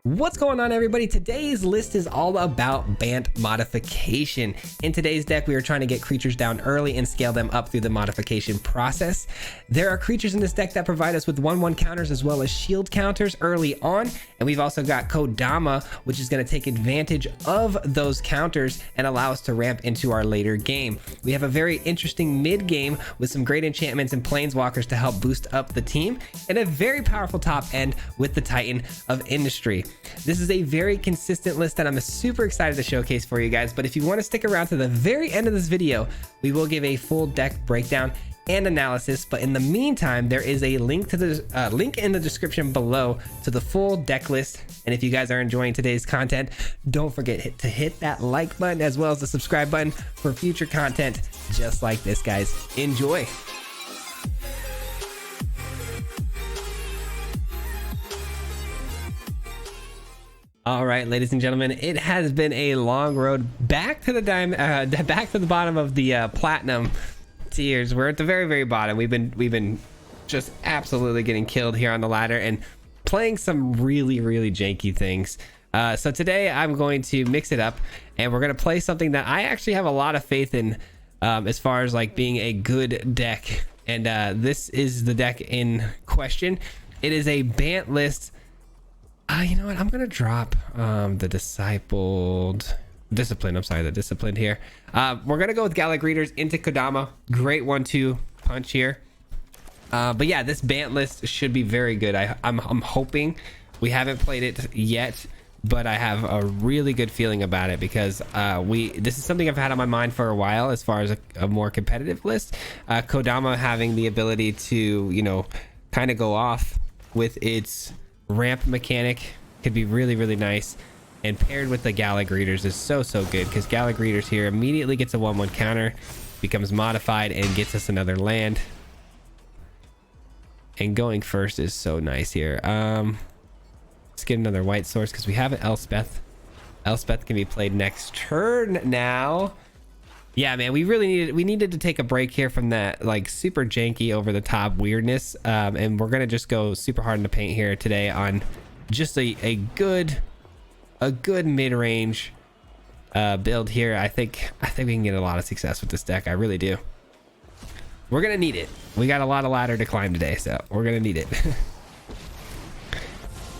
What's going on, everybody? Today's list is all about BANT modification. In today's deck, we are trying to get creatures down early and scale them up through the modification process. There are creatures in this deck that provide us with 1/1 counters as well as shield counters early on, and we've also got Kodama, which is going to take advantage of those counters and allow us to ramp into our later game. We have a very interesting mid game with some great enchantments and planeswalkers to help boost up the team, and a very powerful top end with the Titan of Industry. This is a very consistent list that I'm super excited to showcase for you guys, but if you want to stick around to the very end of this video, we will give a full deck breakdown and analysis. But in the meantime, there is a link to the link in the description below to the full deck list. And if you guys are enjoying today's content, don't forget to hit that like button as well as the subscribe button for future content just like this, guys. Enjoy. All right, ladies and gentlemen, it has been a long road back to the back to the bottom of the platinum tiers. We're at the very bottom. We've been just absolutely getting killed here on the ladder and playing some really janky things. So today I'm going to mix it up, and we're going to play something that I actually have a lot of faith in, as far as like being a good deck. And this is the deck in question. It is a BANT list. You know what? I'm gonna drop the disciplined here. We're gonna go with Gallic Readers into Kodama. Great 1-2 punch here. But yeah, this BANT list should be very good. I'm hoping. We haven't played it yet, but I have a really good feeling about it because this is something I've had on my mind for a while as far as a more competitive list. Kodama having the ability to, you know, kind of go off with its ramp mechanic could be really nice, and paired with the Gallic Readers is so good, because Gallic Readers here immediately gets a 1/1 counter, becomes modified, and gets us another land, and going first is so nice here. Let's get another white source because we have an Elspeth. Elspeth can be played next turn now. Yeah, man, we needed to take a break here from that like super janky over the top weirdness, and we're gonna just go super hard in the paint here today on just a good mid-range build here. I think we can get a lot of success with this deck. I really do. We're gonna need it. We got a lot of ladder to climb today, so we're gonna need it.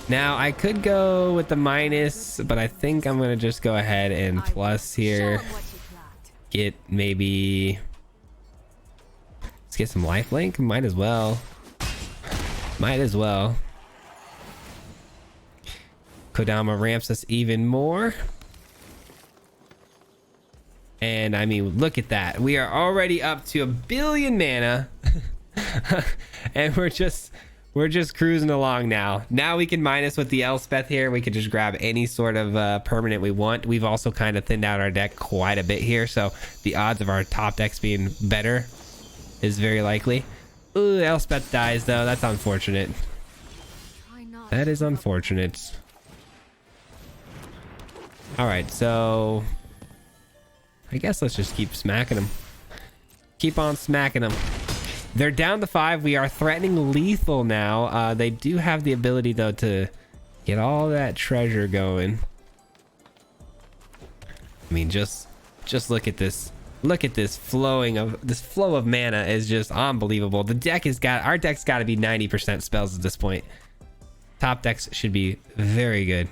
Now I could go with the minus, but I think I'm gonna just go ahead and plus here. Get maybe, let's get some lifelink. Might as well. Kodama ramps us even more, and I mean, look at that. We are already up to 1 billion mana and we're just cruising along now. Now we can minus with the Elspeth here. We could just grab any sort of permanent we want. We've also kind of thinned out our deck quite a bit here, so the odds of our top decks being better is very likely. Ooh, Elspeth dies though. That's unfortunate. That is unfortunate. All right, so I guess let's just keep smacking them. Keep on smacking them. They're down to 5. We are threatening lethal now. They do have the ability though to get all that treasure going. I mean, just look at this. Look at this flow of mana is just unbelievable. Our deck's got to be 90% spells at this point. Top decks should be very good.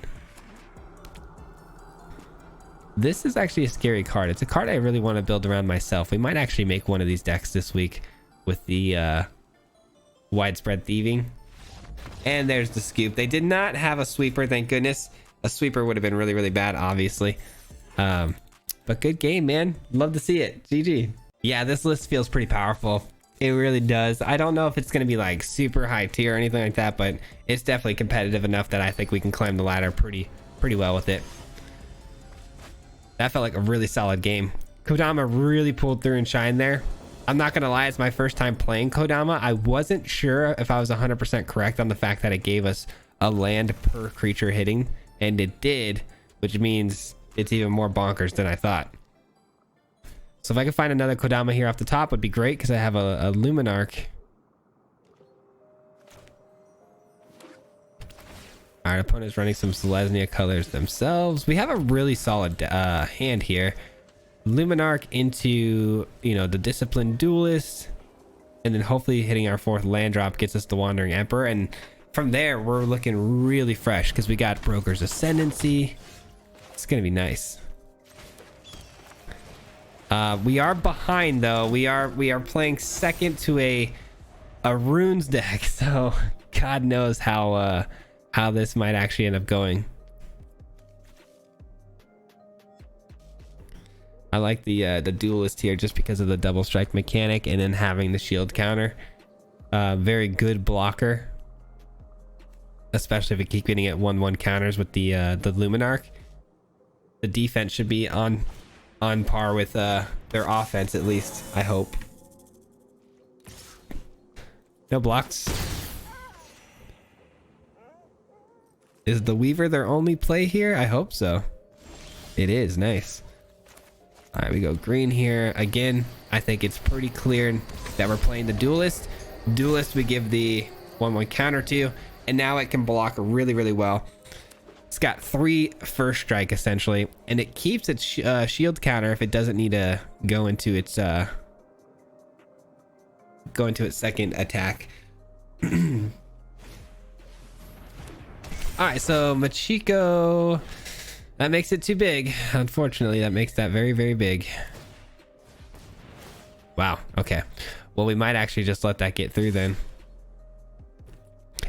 This is actually a scary card. It's a card I really want to build around myself. We might actually make one of these decks this week with the widespread thieving. And there's the scoop. They did not have a sweeper, thank goodness. A sweeper would have been really bad, obviously. But good game, man. Love to see it. GG. Yeah, this list feels pretty powerful. It really does. I don't know if it's going to be like super high tier or anything like that, but it's definitely competitive enough that I think we can climb the ladder pretty well with it. That felt like a really solid game. Kodama really pulled through and shined there. I'm not gonna lie, it's my first time playing Kodama. I wasn't sure if I was 100% correct on the fact that it gave us a land per creature hitting, and it did, which means it's even more bonkers than I thought. So if I could find another Kodama here off the top would be great, because I have a Luminarch. Our opponent's running some Selesnya colors themselves. We have a really solid hand here. Luminarch into, you know, the Disciplined Duelist, and then hopefully hitting our 4th land drop gets us the Wandering Emperor, and from there we're looking really fresh because we got Broker's Ascendancy. It's gonna be nice. We are behind though. We are playing second to a Runes deck, so God knows how this might actually end up going. I like the duelist here just because of the double strike mechanic and then having the shield counter. Very good blocker, especially if we keep getting at 1/1 counters with the Luminarch. The defense should be on par with their offense, at least I hope. No blocks. Is the Weaver their only play here? I hope so. It is. Nice. All right, we go green here again. I think it's pretty clear that we're playing the duelist. Duelist we give the 1/1 counter to, and now it can block really well. It's got 3 first strike essentially, and it keeps its shield counter if it doesn't need to go into its second attack. All right, so Machiko, that makes it too big. Unfortunately, that makes that very big. Wow. Okay. Well, we might actually just let that get through then.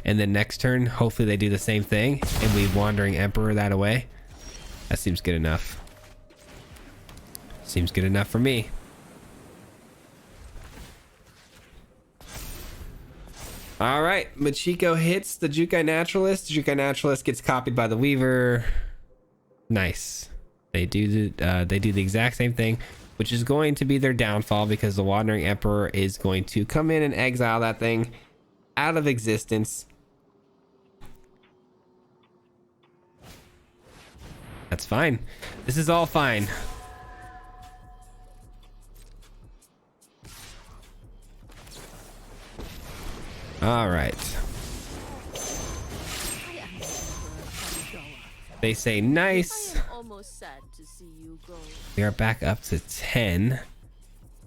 And then next turn, hopefully they do the same thing and we Wandering Emperor that away. That seems good enough. Seems good enough for me. All right, Machiko hits the Jukai Naturalist. Jukai Naturalist gets copied by the Weaver. Nice. They do the exact same thing, which is going to be their downfall because the Wandering Emperor is going to come in and exile that thing out of existence. That's fine. This is all fine. All right. They say nice. We are back up to 10.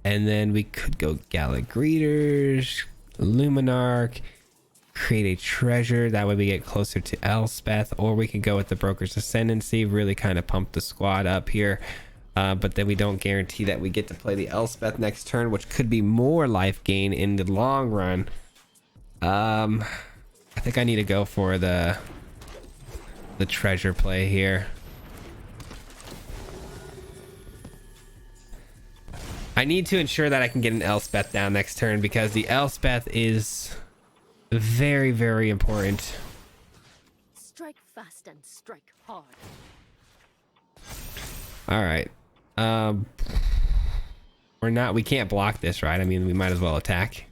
And then we could go Gala Greeters, Luminarch, create a treasure. That way we get closer to Elspeth. Or we could go with the Broker's Ascendancy, really kind of pump the squad up here. But then we don't guarantee that we get to play the Elspeth next turn, which could be more life gain in the long run. I think I need to go for the treasure play here. I need to ensure that I can get an Elspeth down next turn because the Elspeth is very important. Strike fast and strike hard. All right. We can't block this, right? I mean, we might as well attack.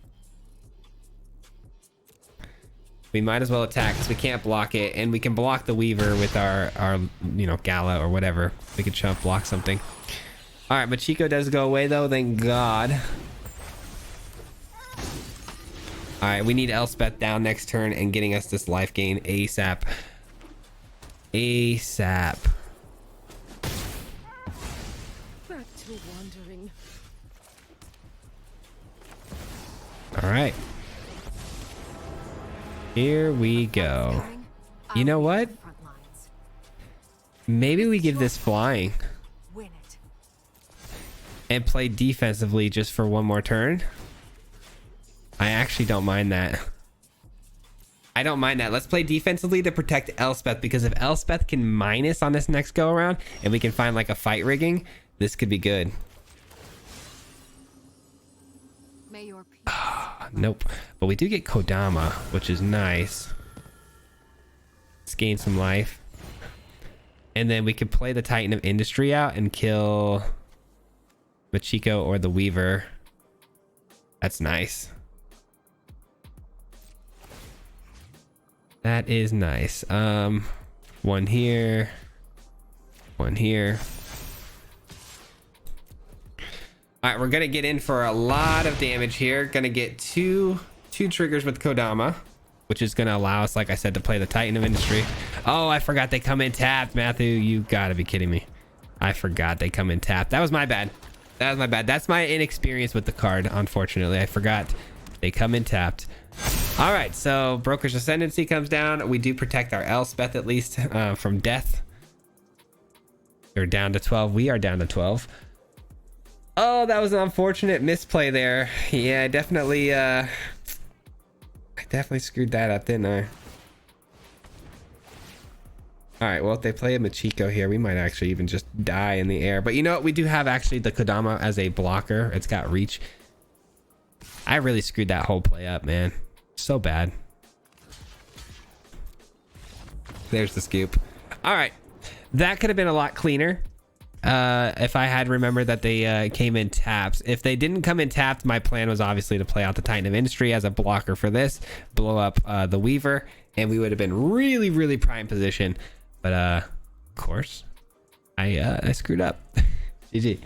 We might as well attack because we can't block it, and we can block the Weaver with our you know, Gala or whatever. We can chump block something. All right, Machiko does go away though, thank God. All right, we need Elspeth down next turn and getting us this life gain ASAP. ASAP. Back to wandering. All right. Here we go. You know what? Maybe we give this flying and play defensively just for one more turn. I actually don't mind that. I don't mind that. Let's play defensively to protect Elspeth, because if Elspeth can minus on this next go around and we can find like a fight rigging, this could be good. Nope. But we do get Kodama, which is nice. Let's gain some life. And then we could play the Titan of Industry out and kill Machiko or the Weaver. That's nice. That is nice. One here. One here. All right, we're gonna get in for a lot of damage here. Gonna get two triggers with Kodama, which is gonna allow us, like I said, to play the Titan of Industry. Oh, I forgot they come in tapped. Matthew, you gotta be kidding me. I forgot they come in tapped. That was my bad. That was my bad. That's my inexperience with the card, unfortunately. I forgot they come in tapped. All right, so Broker's Ascendancy comes down. We do protect our Elspeth at least from death. We're down to 12. We are down to 12. Oh, that was an unfortunate misplay there. Yeah, I definitely screwed that up, didn't I? All right, well, if they play a Machiko here, we might actually even just die in the air. But you know what? We do have actually the Kodama as a blocker. It's got reach. I really screwed that whole play up, man. So bad. There's the scoop. All right. That could have been a lot cleaner if I had remembered that they came in tapped. If they didn't come in tapped, my plan was obviously to play out the Titan of Industry as a blocker for this, blow up the Weaver, and we would have been really, really prime position. But of course, I screwed up. GG.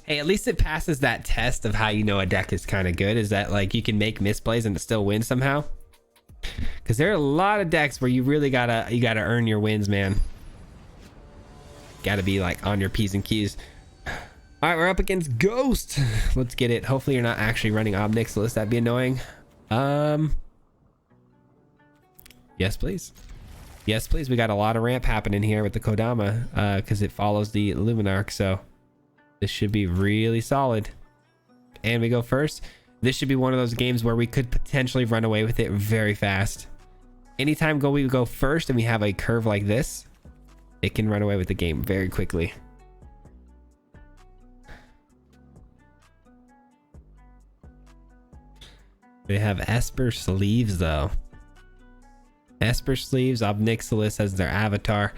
Hey, at least it passes that test of how you know a deck is kind of good, is that like you can make misplays and still win somehow. Because there are a lot of decks where you really gotta earn your wins, man. Gotta be like on your P's and Q's. All right, we're up against Ghost. Let's get it. Hopefully you're not actually running Obnixilis. That'd be annoying. Yes, please. Yes, please. We got a lot of ramp happening here with the Kodama because it follows the Luminarch. So this should be really solid. And we go first. This should be one of those games where we could potentially run away with it very fast. Anytime we go first and we have a curve like this, it can run away with the game very quickly. They have Esper Sleeves though. Esper Sleeves, Obnixilis as their avatar.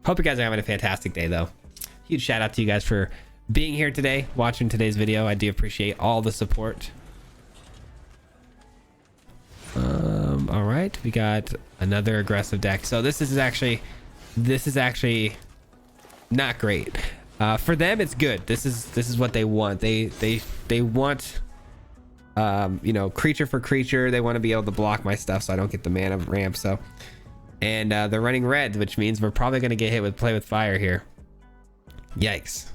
Hope you guys are having a fantastic day though. Huge shout out to you guys for being here today, watching today's video. I do appreciate all the support. All right, we got another aggressive deck. So this is actually not great. For them, it's good. This is what they want. They want, you know, creature for creature. They want to be able to block my stuff so I don't get the mana ramp. So, and they're running red, which means we're probably going to get hit with play with fire here. Yikes.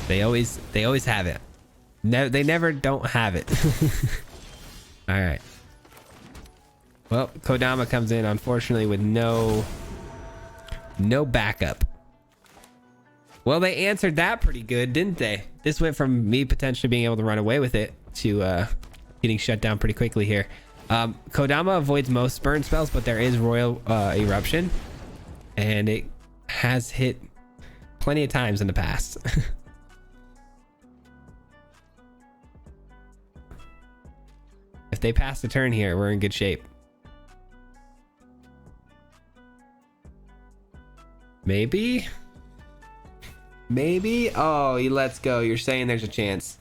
They always have it. No, they never don't have it. All right. Well, Kodama comes in, unfortunately, with no backup. Well, they answered that pretty good, didn't they? This went from me potentially being able to run away with it to getting shut down pretty quickly here. Kodama avoids most burn spells, but there is Royal Eruption, and it has hit plenty of times in the past. If they pass the turn here, we're in good shape. Maybe? Oh, let's go. You're saying there's a chance.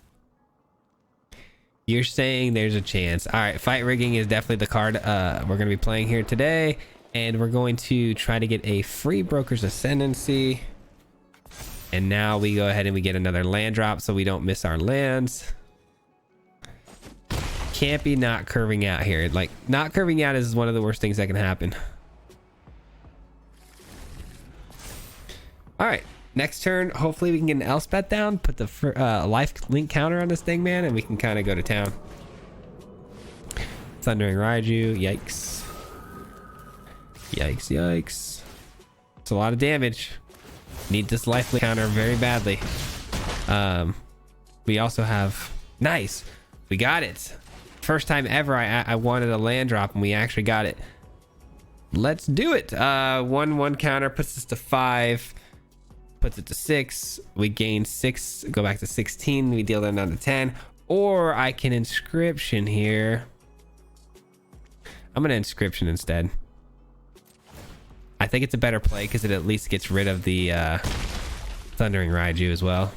You're saying there's a chance. All right, Fight Rigging is definitely the card we're going to be playing here today. And we're going to try to get a free Broker's Ascendancy. And now we go ahead and we get another land drop so we don't miss our lands. Can't be not curving out here. Like, not curving out is one of the worst things that can happen. All right, next turn, hopefully we can get an Elspeth down, put the life link counter on this thing, man, and we can kind of go to town. Thundering Raiju, yikes. Yikes. It's a lot of damage. Need this life link counter very badly. We also have, nice, we got it. First time ever I wanted a land drop and we actually got it. Let's do it. 1/1 counter puts us to 5, puts it to 6. We gain 6, go back to 16. We deal that down to 10. Or I can inscription here. I'm gonna inscription instead. I think it's a better play because it at least gets rid of the Thundering Raiju as well.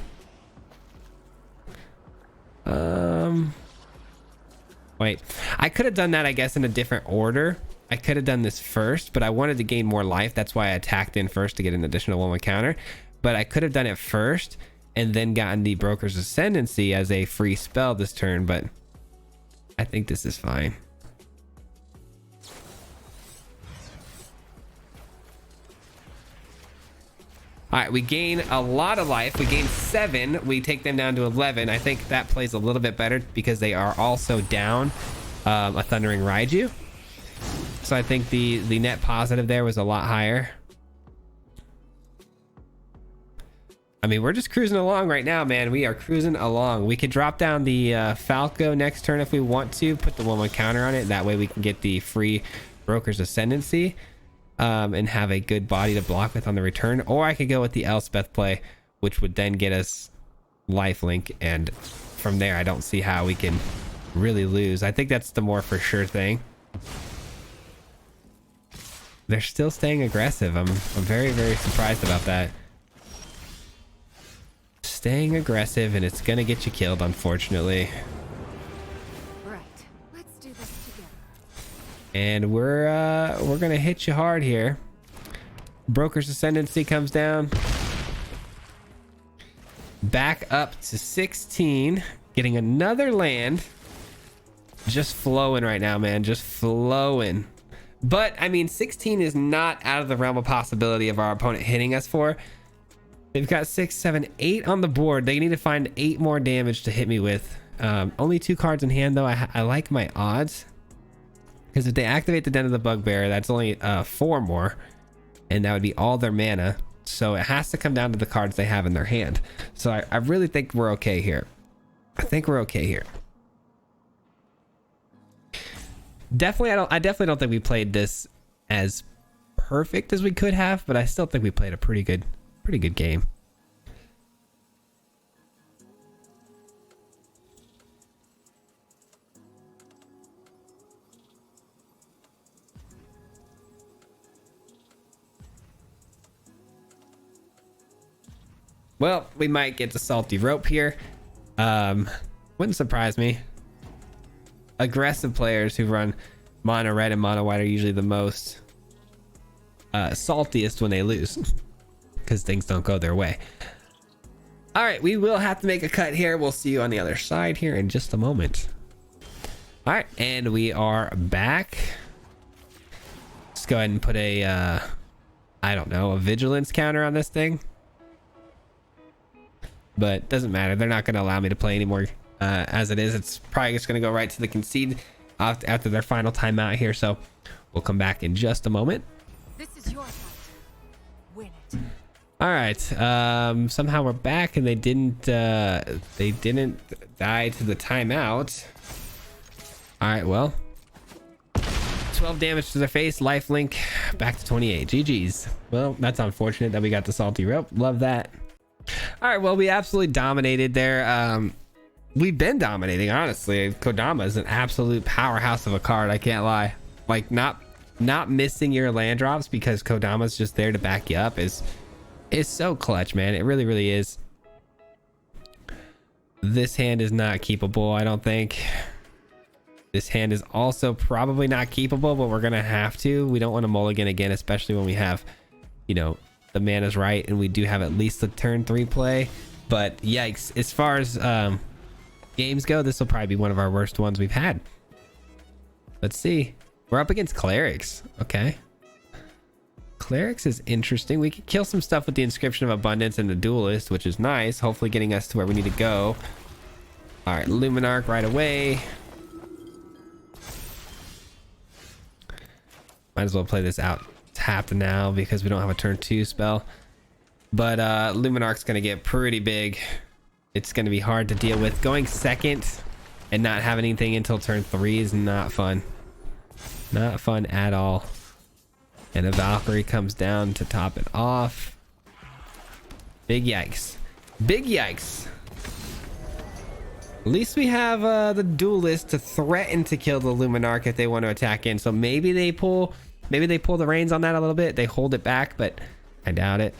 Wait, I could have done that, I guess, in a different order. I could have done this first, but I wanted to gain more life. That's why I attacked in first to get an additional 1/1 counter. But I could have done it first and then gotten the Broker's Ascendancy as a free spell this turn. But I think this is fine. All right, we gain a lot of life. We gain 7. We take them down to 11. I think that plays a little bit better because they are also down a Thundering Raiju. So I think the net positive there was a lot higher. I mean, we're just cruising along right now, man. We are cruising along. We could drop down the Falco next turn if we want to. Put the 1/1 counter on it. That way we can get the free Broker's Ascendancy. And have a good body to block with on the return, or I could go with the Elspeth play, which would then get us lifelink, and from there I don't see how we can really lose. I think that's the more for sure thing. They're still staying aggressive. I'm very, very surprised about that. Staying aggressive, and it's gonna get you killed, unfortunately. And we're gonna hit you hard here. Broker's Ascendancy comes down. Back up to 16. Getting another land. Just flowing right now, man. Just flowing. But, I mean, 16 is not out of the realm of possibility of our opponent hitting us for. They've got 6, 7, 8 on the board. They need to find 8 more damage to hit me with. Only 2 cards in hand, though. I like my odds. Because if they activate the Den of the Bugbear, that's only 4 more. And that would be all their mana. So it has to come down to the cards they have in their hand. So I really think we're okay here. I think we're okay here. I definitely don't think we played this as perfect as we could have, but I still think we played a pretty good game. Well, we might get the salty rope here. Wouldn't surprise me. Aggressive players who run mono red and mono white are usually the most saltiest when they lose because things don't go their way. All right, we will have to make a cut here. We'll see you on the other side here in just a moment. All right, and we are back. Let's go ahead and put a I don't know, a vigilance counter on this thing. But doesn't matter. They're not going to allow me to play anymore as it is. It's probably just going to go right to the concede after their final timeout here. So we'll come back in just a moment. This is your fight. Win it. All right. Somehow we're back, and they didn't die to the timeout. All right. Well, 12 damage to their face. Lifelink back to 28. GG's. Well, that's unfortunate that we got the salty rope. Love that. All right, well, we absolutely dominated there. We've been dominating, honestly. Kodama is an absolute powerhouse of a card. I can't lie. Like, not missing your land drops because Kodama's just there to back you up is so clutch, man. It really, really is. This hand is not keepable, I don't think. This hand is also probably not keepable, but we're gonna have to. We don't want to mulligan again, especially when we have, you know, the mana's right and we do have at least a turn 3 play. But yikes, as far as games go, this will probably be one of our worst ones we've had. Let's see. We're up against Clerics. Okay, Clerics is interesting. We could kill some stuff with the Inscription of Abundance and the Duelist, which is nice, hopefully getting us to where we need to go. All right, Luminarch right away. Might as well play this out tapped now because we don't have a turn 2 spell. But Luminarch's gonna get pretty big. It's gonna be hard to deal with. Going second and not have anything until turn 3 is not fun. Not fun at all. And a Valkyrie comes down to top it off. Big yikes. Big yikes. At least we have the Duelist to threaten to kill the Luminarch if they want to attack in. So maybe they pull the reins on that a little bit. They hold it back, but I doubt it.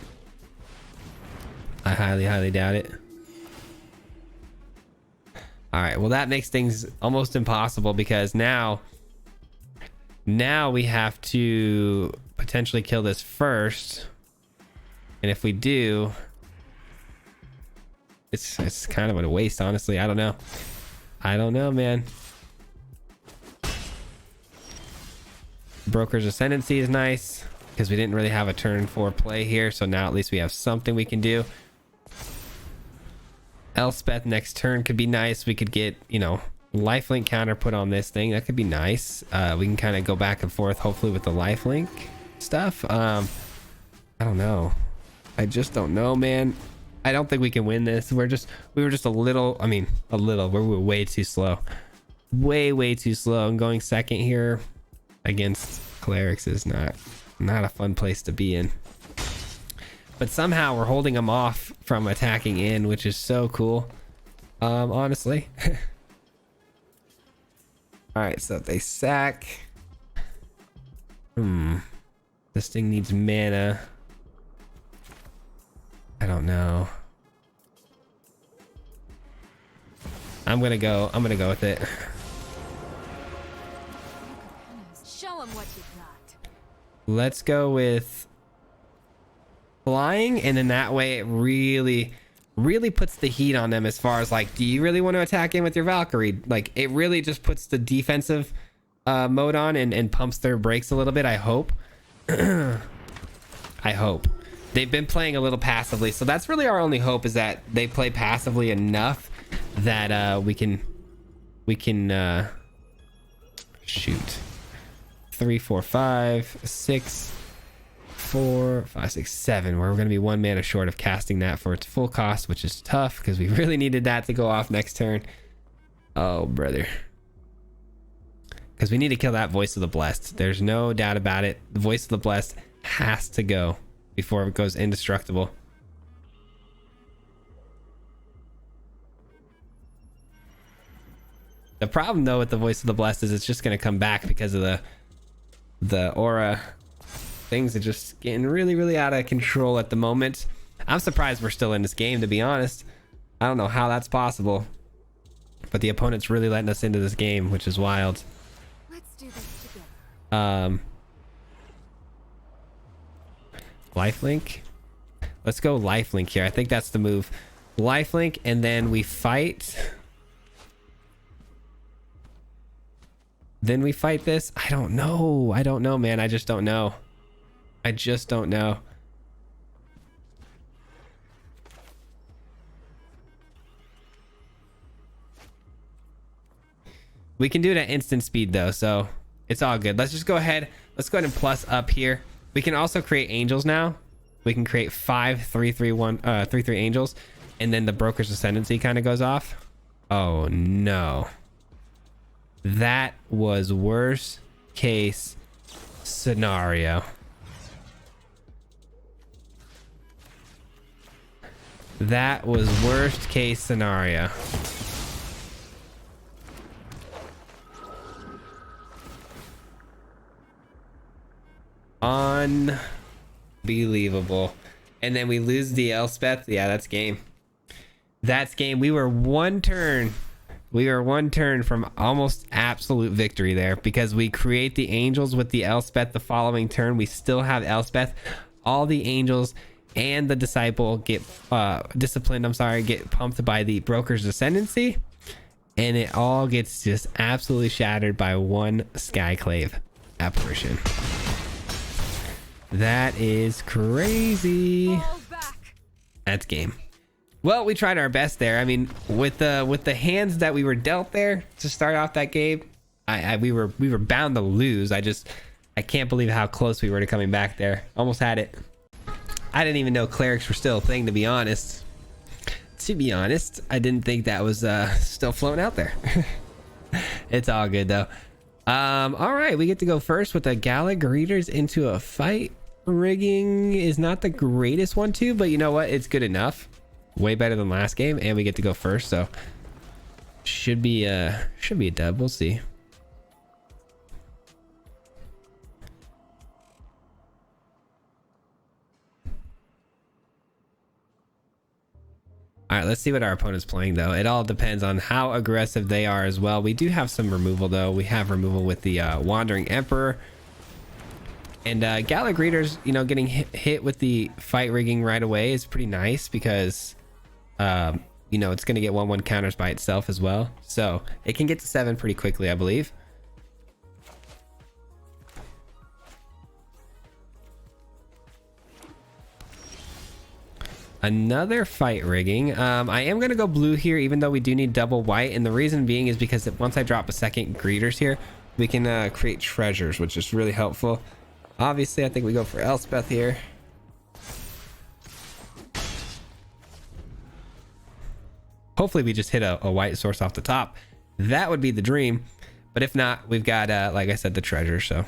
I highly, highly doubt it. All right, well, that makes things almost impossible because now we have to potentially kill this first. And if we do, it's kind of a waste, honestly. I don't know, man. Broker's Ascendancy is nice because we didn't really have a turn 4 play here, so now at least we have something we can do. Elspeth next turn could be nice. We could get, you know, lifelink counter put on this thing. That could be nice. We can kind of go back and forth hopefully with the lifelink stuff. I don't know. I just don't know, man. I don't think we can win this. We were just a little, I mean, a little, we were way too slow. Way too slow. And going second here against Clerics is not a fun place to be in. But somehow we're holding them off from attacking in, which is so cool. Honestly. All right, so they sack. This thing needs mana. I don't know. I'm gonna go with it. Show 'em what you got. Let's go with flying, and then that way it really puts the heat on them as far as like, do you really want to attack in with your Valkyrie? Like, it really just puts the defensive mode on and pumps their brakes a little bit. I hope. I hope. They've been playing a little passively, so that's really our only hope, is that they play passively enough that we can shoot 3 4 5 6 4 5 6 7, where we're going to be 1 mana short of casting that for its full cost, which is tough because we really needed that to go off next turn. Oh brother, because we need to kill that Voice of the Blessed. There's no doubt about it. The Voice of the Blessed has to go before it goes indestructible. The problem though with the Voice of the Blessed is it's just going to come back because of the aura. Things are just getting really out of control at the moment. I'm surprised we're still in this game, to be honest. I don't know how that's possible, but the opponent's really letting us into this game, which is wild. Let's do this together. Lifelink. Let's go lifelink here. I think that's the move. Lifelink, and then we fight. Then we fight this. I don't know, man. I just don't know. We can do it at instant speed though, so it's all good. Let's just go ahead. Let's go ahead and plus up here. We can also create angels now. We can create 5 3/3 angels, and then the Broker's Ascendancy kind of goes off. Oh no. That was worst case scenario. That was worst case scenario. Unbelievable. And then we lose the Elspeth. Yeah, that's game. That's game. We were one turn from almost absolute victory there, because we create the angels with the Elspeth the following turn. We still have Elspeth. All the angels and the disciple get get pumped by the Broker's Ascendancy, and it all gets just absolutely shattered by one Skyclave apparition. That is crazy. That's game. Well, we tried our best there. I mean, with the hands that we were dealt there to start off that game, we were bound to lose. I can't believe how close we were to coming back there. Almost had it. I didn't even know clerics were still a thing, to be honest. I didn't think that was still floating out there. It's all good though. All right, we get to go first with the Gala Greeters into a fight. Rigging is not the greatest one too, but you know what? It's good enough. Way better than last game, and we get to go first, so should be a dub. We'll see. All right, let's see what our opponent's playing though. It all depends on how aggressive they are as well. We do have some removal though. We have removal with the Wandering Emperor. And Gala Greeters, you know, getting hit with the fight rigging right away is pretty nice, because you know, it's going to get 1/1 counters by itself as well, so it can get to 7 pretty quickly, I believe. Another fight rigging. I am going to go blue here, even though we do need double white. And the reason being is because once I drop a second greeters here, we can create treasures, which is really helpful. Obviously, I think we go for Elspeth here. Hopefully we just hit a white source off the top. That would be the dream. But if not, we've got, like I said, the treasure. So,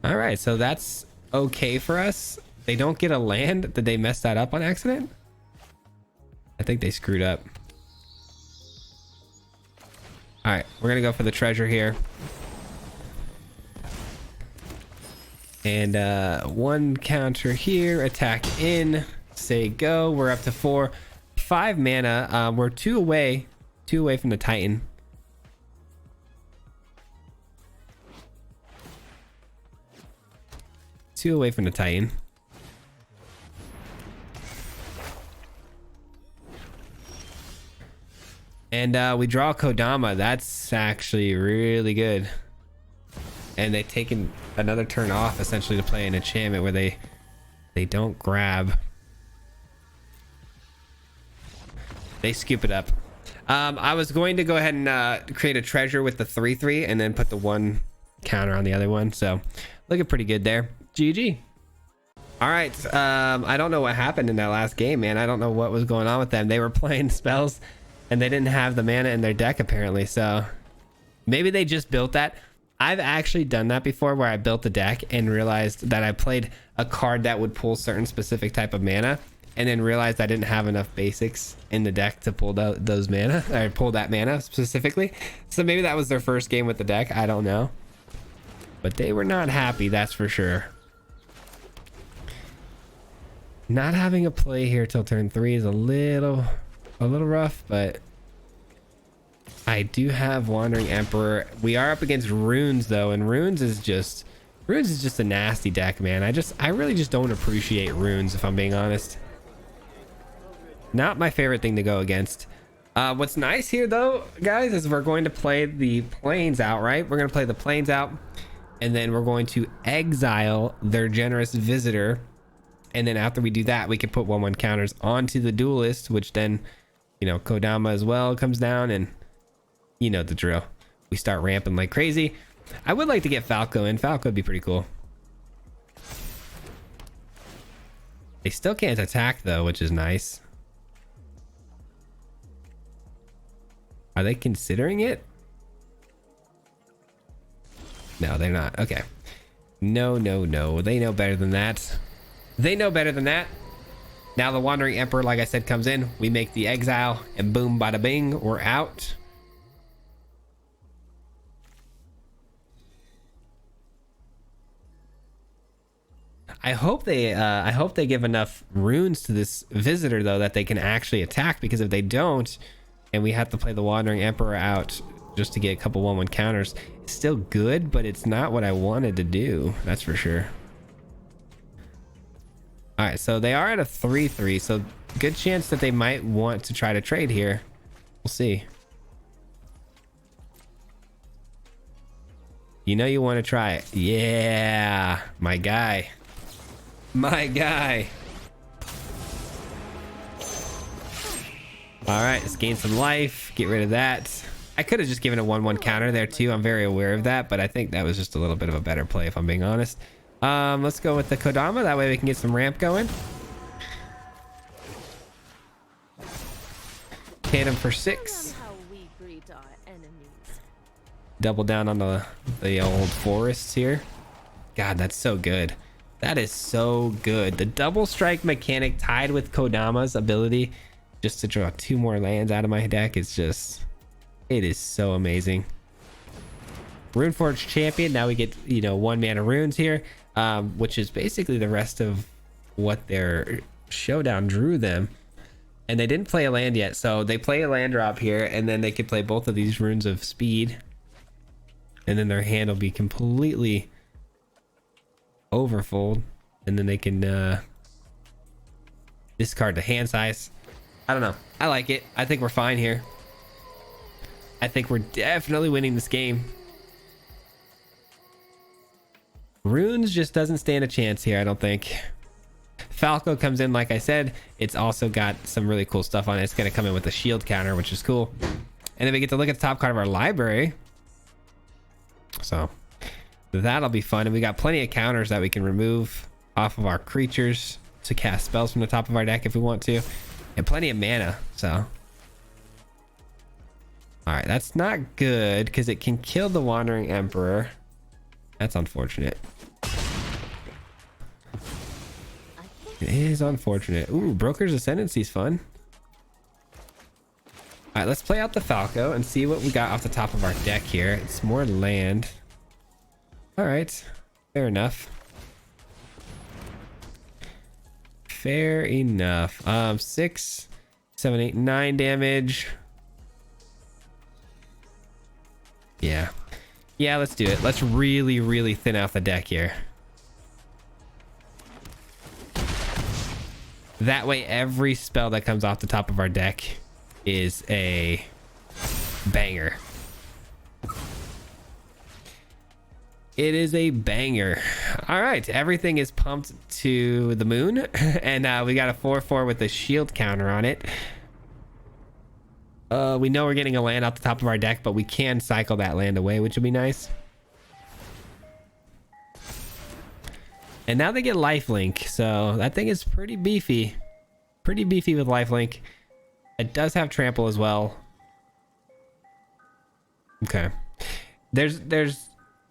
all right. So that's okay for us. They don't get a land. Did they mess that up on accident? I think they screwed up. All right. We're going to go for the treasure here. And one counter here. Attack in. Say go. We're up to 4. 5 mana. We're 2 away from the Titan. Two away from the Titan. And we draw Kodama. That's actually really good. And they've taken another turn off essentially to play an enchantment where they don't grab. They scoop it up. I was going to go ahead and create a treasure with the 3/3 and then put the 1 counter on the other one. So looking pretty good there. GG. All right. I don't know what happened in that last game, man. I don't know what was going on with them. They were playing spells and they didn't have the mana in their deck apparently. So maybe they just built that. I've actually done that before where I built the deck and realized that I played a card that would pull certain specific type of mana, and then realized I didn't have enough basics in the deck to pull those mana, or pull that mana specifically. So maybe that was their first game with the deck. I don't know. But they were not happy, that's for sure. Not having a play here till turn 3 is a little rough, but I do have Wandering Emperor. We are up against Runes though, and Runes is just a nasty deck, man. I really just don't appreciate Runes, if I'm being honest. Not my favorite thing to go against. What's nice here though, guys, is we're going to play the Plains out, right? We're going to play the Plains out, and then we're going to exile their Generous Visitor. And then after we do that, we can put 1/1 counters onto the Duelist, which then, you know, Kodama as well comes down, and you know the drill. We start ramping like crazy. I would like to get Falco in. Falco would be pretty cool. They still can't attack though, which is nice. Are they considering it? No, they're not. Okay. No. They know better than that. They know better than that. Now the Wandering Emperor, like I said, comes in. We make the exile, and boom, bada bing, we're out. I hope they give enough runes to this visitor though that they can actually attack, because if they don't, and we have to play the Wandering Emperor out just to get a couple 1/1 counters, it's still good, but it's not what I wanted to do. That's for sure. All right, so they are at a 3/3, so good chance that they might want to try to trade here. We'll see. You know you want to try it. Yeah, my guy. My guy. All right, let's gain some life. Get rid of that. I could have just given a 1/1 counter there too. I'm very aware of that, but I think that was just a little bit of a better play, if I'm being honest. Let's go with the Kodama. That way we can get some ramp going. Hit him for 6. Double down on the old forests here. God, that's so good. That is so good. The double strike mechanic tied with Kodama's ability just to draw 2 more lands out of my deck is just, it is so amazing. Runeforge champion. Now we get, you know, 1 mana runes here, which is basically the rest of what their showdown drew them. And they didn't play a land yet, so they play a land drop here, and then they could play both of these runes of speed, and then their hand will be completely overfold, and then they can discard the hand size. I don't know. I like it. I think we're fine here. I think we're definitely winning this game. Runes just doesn't stand a chance here, I don't think. Falco comes in, like I said, it's also got some really cool stuff on it. It's going to come in with a shield counter, which is cool. And then we get to look at the top card of our library. So that'll be fun. And we got plenty of counters that we can remove off of our creatures to cast spells from the top of our deck if we want to. And plenty of mana, so. Alright, that's not good because it can kill the Wandering Emperor. That's unfortunate. It is unfortunate. Ooh, Broker's Ascendancy is fun. Alright, let's play out the Falco and see what we got off the top of our deck here. It's more land. Alright, fair enough. Fair enough. 6, 7, 8, 9 damage. Yeah. Yeah, let's do it. Let's really, really thin out the deck here. That way, every spell that comes off the top of our deck is a banger. It is a banger. All right, everything is pumped to the moon, and we got a 4/4 with a shield counter on it. We know we're getting a land off the top of our deck, but we can cycle that land away, which would be nice. And now they get lifelink, so that thing is pretty beefy. Pretty beefy with lifelink. It does have trample as well. Okay. There's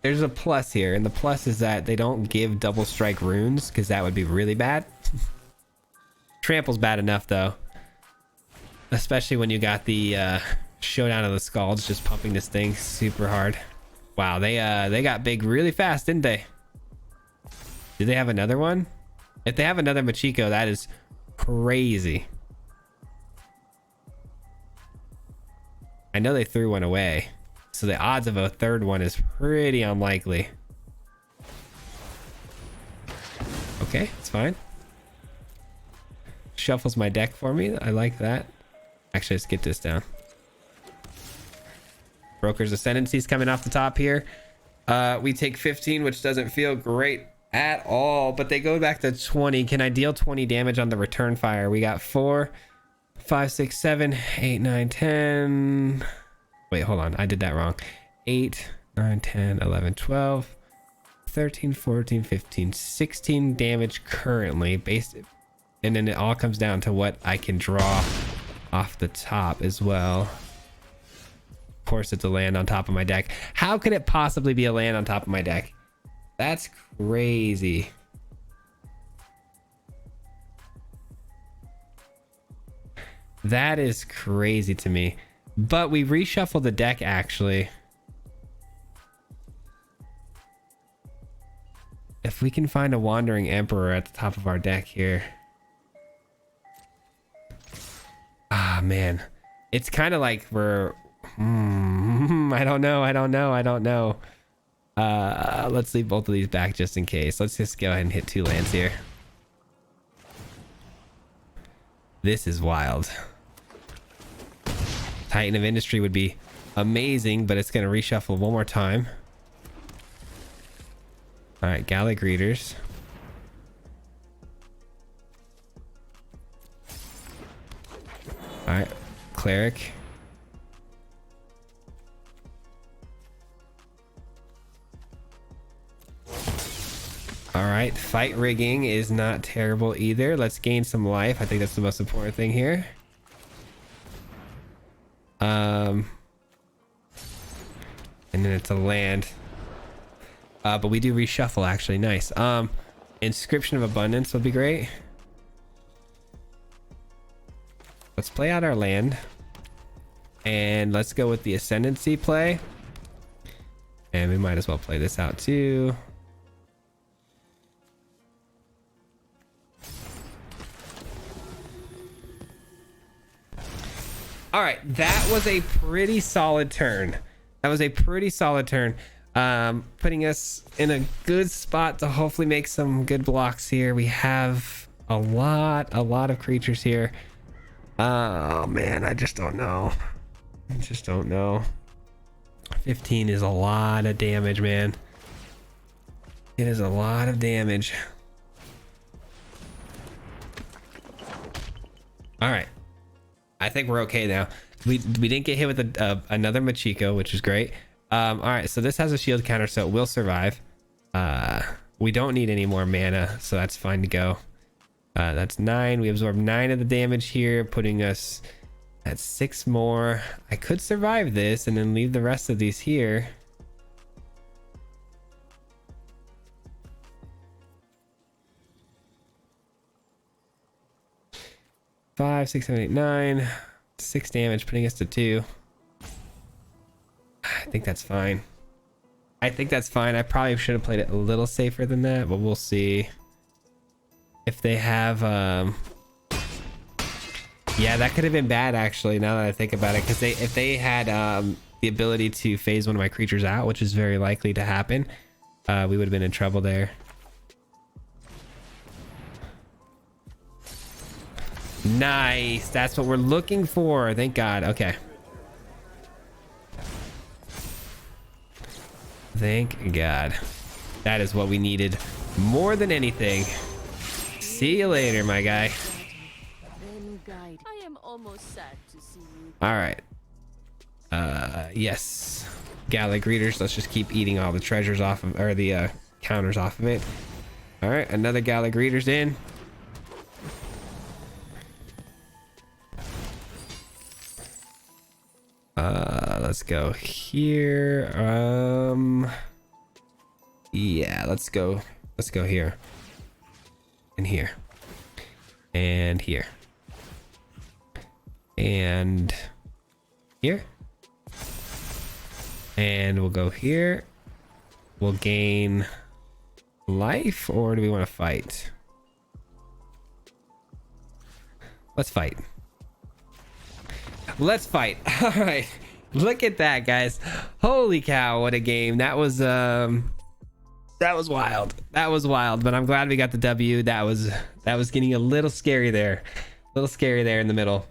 a plus here, and the plus is that they don't give double strike runes, because that would be really bad. Trample's bad enough, though. Especially when you got the Showdown of the Scalds just pumping this thing super hard. Wow, they got big really fast, didn't they? Do they have another one? If they have another Machiko, that is crazy. I know they threw one away, so the odds of a third one is pretty unlikely. Okay, it's fine. Shuffles my deck for me. I like that. Actually, let's get this down. Broker's Ascendancy is coming off the top here. We take 15, which doesn't feel great at all, but they go back to 20. Can I deal 20 damage on the return fire? We got 4, 5, 6, 7, 8, 9, 10. Wait, hold on. I did that wrong. 8, 9, 10, 11, 12, 13, 14, 15, 16 damage currently based. And then it all comes down to what I can draw off the top as well. Of course, it's a land on top of my deck. How could it possibly be a land on top of my deck? That's crazy. That is crazy to me. But we reshuffled the deck, actually. If we can find a Wandering Emperor at the top of our deck here. Ah, man. It's kind of like we're... I don't know. Let's leave both of these back just in case. Let's just go ahead and hit 2 lands here. This is wild. Titan of Industry would be amazing, but it's going to reshuffle one more time. All right, Galley Greeters. All right, Cleric. All right, fight rigging is not terrible either. Let's gain some life. I think that's the most important thing here. And then it's a land. But we do reshuffle, actually. Nice. Inscription of Abundance would be great. Let's play out our land. And let's go with the Ascendancy play. And we might as well play this out too. All right, that was a pretty solid turn. Putting us in a good spot to hopefully make some good blocks here. We have a lot of creatures here. Oh man, I just don't know. 15 is a lot of damage, man. It is a lot of damage. All right. I think we're okay now. We didn't get hit with another Machiko, which is great. All right, so this has a shield counter, so it will survive. We don't need any more mana, so that's fine to go. That's 9. We absorb 9 of the damage here, putting us at 6 more. I could survive this and then leave the rest of these here. Five, 6, 7, 8, 9. 6 damage, putting us to 2. I think that's fine. I probably should have played it a little safer than that, but we'll see. If they have yeah, that could have been bad actually, now that I think about it, because if they had the ability to phase one of my creatures out, which is very likely to happen, we would have been in trouble there. Nice, that's what we're looking for. Thank God. Okay, thank God. That is what we needed more than anything. See you later, my guy. I am almost sad to see you. All right. Yes. Gala greeters. Let's just keep eating all the treasures off of, or the counters off of it. All right, another Gala greeters in. Let's go here. Yeah, let's go here. And here. And here. And here. And we'll go here. We'll gain life, or do we want to fight? Let's fight. Let's fight. All right. Look at that, guys. Holy cow, what a game. That was wild. That was wild, but I'm glad we got the W. That was getting a little scary there. A little scary there in the middle.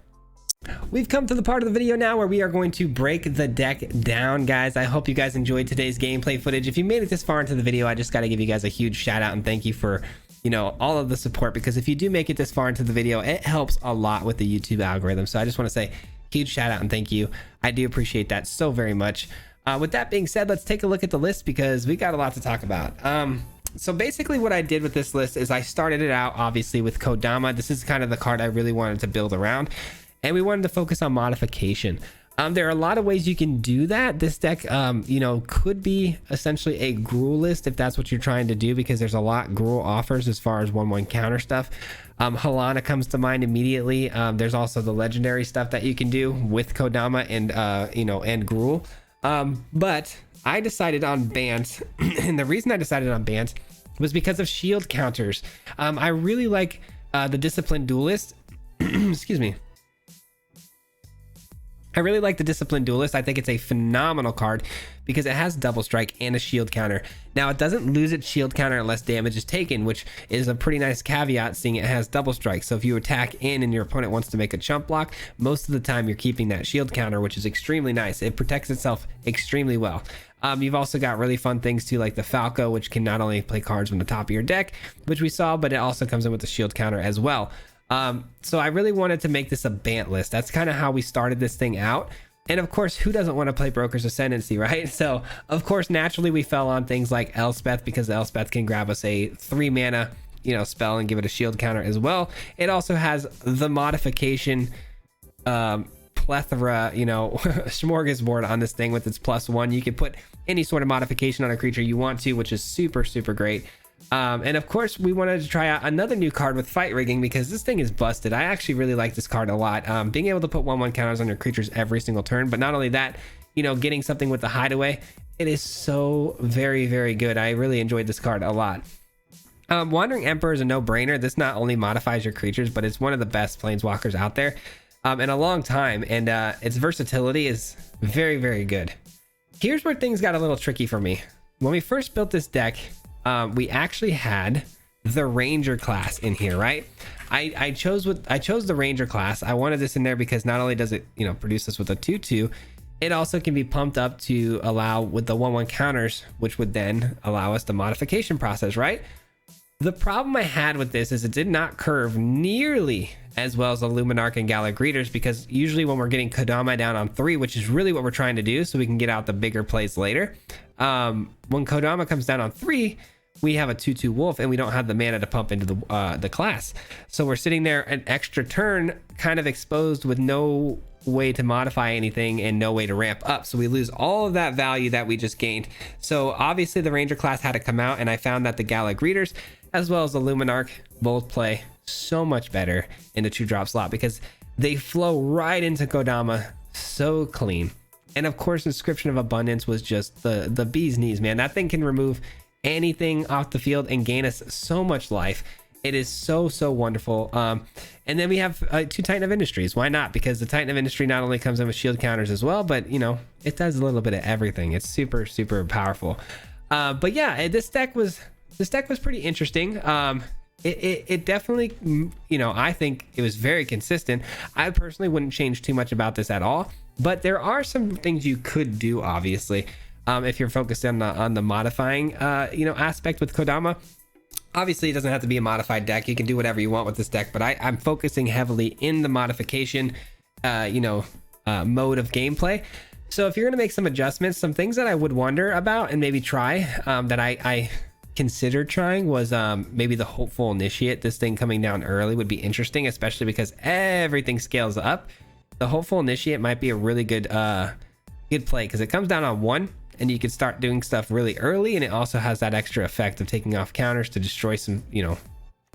We've come to the part of the video now where we are going to break the deck down, guys. I hope you guys enjoyed today's gameplay footage. If you made it this far into the video, I just got to give you guys a huge shout out and thank you for, you know, all of the support, because if you do make it this far into the video, it helps a lot with the YouTube algorithm. So I just want to say huge shout out and thank you. I do appreciate that so very much. With that being said, let's take a look at the list because we got a lot to talk about. So basically what I did with this list is I started it out obviously with Kodama. This is kind of the card I really wanted to build around, and we wanted to focus on modification. There are a lot of ways you can do that. This deck, you know, could be essentially a Gruul list if that's what you're trying to do, because there's a lot Gruul offers as far as 1/1 counter stuff. Halana comes to mind immediately. There's also the legendary stuff that you can do with Kodama and you know, and Gruul. But I decided on BANT, and the reason I decided on BANT was because of shield counters. I really like the Disciplined Duelist. Excuse me. I really like the Disciplined Duelist. I think it's a phenomenal card because it has double strike and a shield counter. Now, it doesn't lose its shield counter unless damage is taken, which is a pretty nice caveat seeing it has double strike. So if you attack in and your opponent wants to make a chump block, most of the time you're keeping that shield counter, which is extremely nice. It protects itself extremely well. You've also got really fun things too, like the Falco, which can not only play cards from the top of your deck, which we saw, but it also comes in with the shield counter as well. So I really wanted to make this a BANT list. That's kind of how we started this thing out. And of course, who doesn't want to play Broker's Ascendancy, right? So of course, naturally we fell on things like Elspeth, because Elspeth can grab us a 3 mana, you know, spell and give it a shield counter as well. It also has the modification, plethora, you know, smorgasbord on this thing with its +1. You can put any sort of modification on a creature you want to, which is super, super great. And of course we wanted to try out another new card with fight rigging, because this thing is busted. I actually really like this card a lot. Being able to put 1/1 counters on your creatures every single turn, but not only that, you know, getting something with the hideaway, it is so very, very good. I really enjoyed this card a lot. Wandering Emperor is a no-brainer. This not only modifies your creatures, but it's one of the best planeswalkers out there in a long time, and its versatility is very, very good. Here's where things got a little tricky for me. When we first built this deck, we actually had the Ranger class in here, right? I chose the Ranger class. I wanted this in there because not only does it, you know, produce us with a 2/2, it also can be pumped up to allow with the 1/1 counters, which would then allow us the modification process, right? The problem I had with this is it did not curve nearly as well as the Luminarch and Gala Greeters, because usually when we're getting Kodama down on 3, which is really what we're trying to do so we can get out the bigger plays later, when Kodama comes down on 3, we have a 2/2 wolf and we don't have the mana to pump into the class. So we're sitting there an extra turn kind of exposed with no way to modify anything and no way to ramp up. So we lose all of that value that we just gained. So obviously the Ranger class had to come out, and I found that the Gala Greeters as well as the Luminarch both play so much better in the 2-drop slot because they flow right into Kodama so clean. And of course, Inscription of Abundance was just the bee's knees, man. That thing can remove anything off the field and gain us so much life. It is so wonderful. And then we have 2 Titan of Industries. Why not? Because the Titan of Industry not only comes in with shield counters as well, but you know, it does a little bit of everything. It's super powerful. But yeah, this deck was pretty interesting. It definitely, you know, I think it was very consistent. I personally wouldn't change too much about this at all, but there are some things you could do, obviously, if you're focused on the modifying you know, aspect with Kodama. Obviously, it doesn't have to be a modified deck. You can do whatever you want with this deck, but I'm focusing heavily in the modification you know, mode of gameplay. So if you're going to make some adjustments, some things that I would wonder about and maybe try, that I considered trying was maybe the Hopeful Initiate. This thing coming down early would be interesting, especially because everything scales up. The Hopeful Initiate might be a really good good play because it comes down on 1 and you can start doing stuff really early, and it also has that extra effect of taking off counters to destroy some, you know,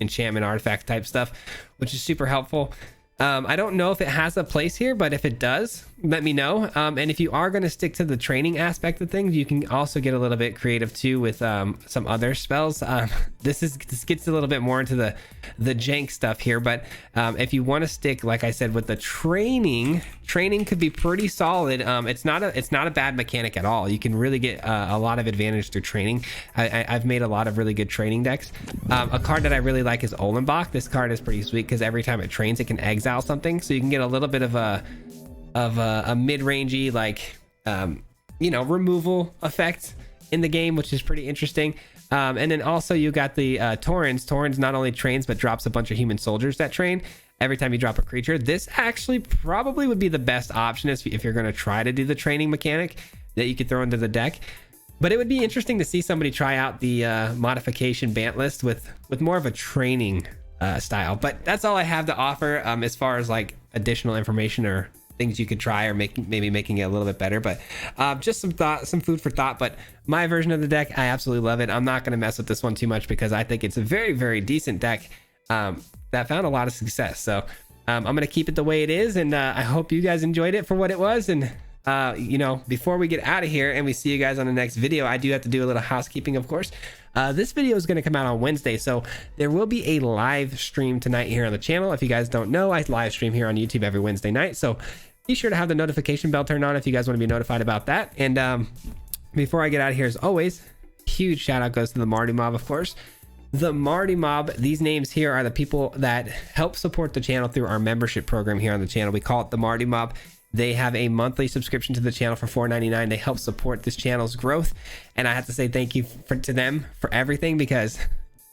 enchantment artifact type stuff, which is super helpful. I don't know if it has a place here, but if it does, let me know. And if you are going to stick to the training aspect of things, you can also get a little bit creative too with some other spells. This gets a little bit more into the jank stuff here, but if you want to stick, like I said, with the training could be pretty solid. It's not a bad mechanic at all. You can really get a lot of advantage through training. I've made a lot of really good training decks. A card that I really like is Olenbach. This card is pretty sweet because every time it trains, it can exile something, so you can get a little bit of a mid-rangey, like you know, removal effect in the game, which is pretty interesting. And then also you got the Torrens not only trains but drops a bunch of human soldiers that train every time you drop a creature. This actually probably would be the best option if you're going to try to do the training mechanic that you could throw into the deck. But it would be interesting to see somebody try out the modification BANT list with more of a training style. But that's all I have to offer as far as like additional information or things you could try or maybe making it a little bit better. But just some food for thought. But my version of the deck, I absolutely love it. I'm not going to mess with this one too much because I think it's a very decent deck that found a lot of success. So I'm going to keep it the way it is, and I hope you guys enjoyed it for what it was. And you know, before we get out of here and we see you guys on the next video, I do have to do a little housekeeping, of course. This video is going to come out on Wednesday, so there will be a live stream tonight here on the channel. If you guys don't know, I live stream here on YouTube every Wednesday night, so be sure to have the notification bell turned on if you guys want to be notified about that. And before I get out of here, as always, huge shout out goes to the Marty Mob, of course. The Marty Mob, these names here are the people that help support the channel through our membership program here on the channel. We call it the Marty Mob. They have a monthly subscription to the channel for $4.99. They help support this channel's growth, and I have to say thank you to them for everything, because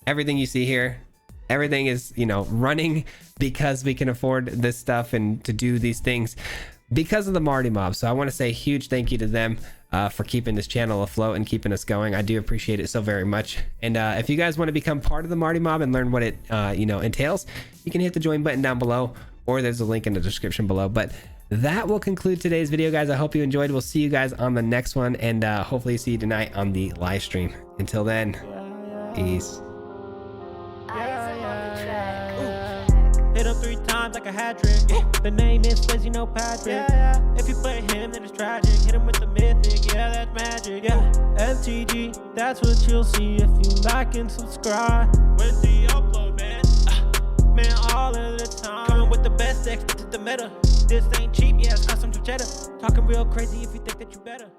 everything you see here, everything is, you know, running because we can afford this stuff and to do these things because of the Marty Mob. So I want to say a huge thank you to them for keeping this channel afloat and keeping us going. I do appreciate it so very much. And if you guys want to become part of the Marty Mob and learn what it you know, entails, you can hit the join button down below, or there's a link in the description below. But that will conclude today's video, guys. I hope you enjoyed. We'll see you guys on the next one, and hopefully see you tonight on the live stream. Until then, peace. Hit him 3 times like a hat trick. The name is Swayze, no Patrick. If you play him, then it's tragic. Hit him with the mythic, yeah, that's magic. MTG, that's what you'll see if you like and subscribe. With the upload, man, all of the time. Coming with the best decks, this is the meta. This ain't cheap, yeah, it's custom to cheddar. Talking real crazy if you think that you better.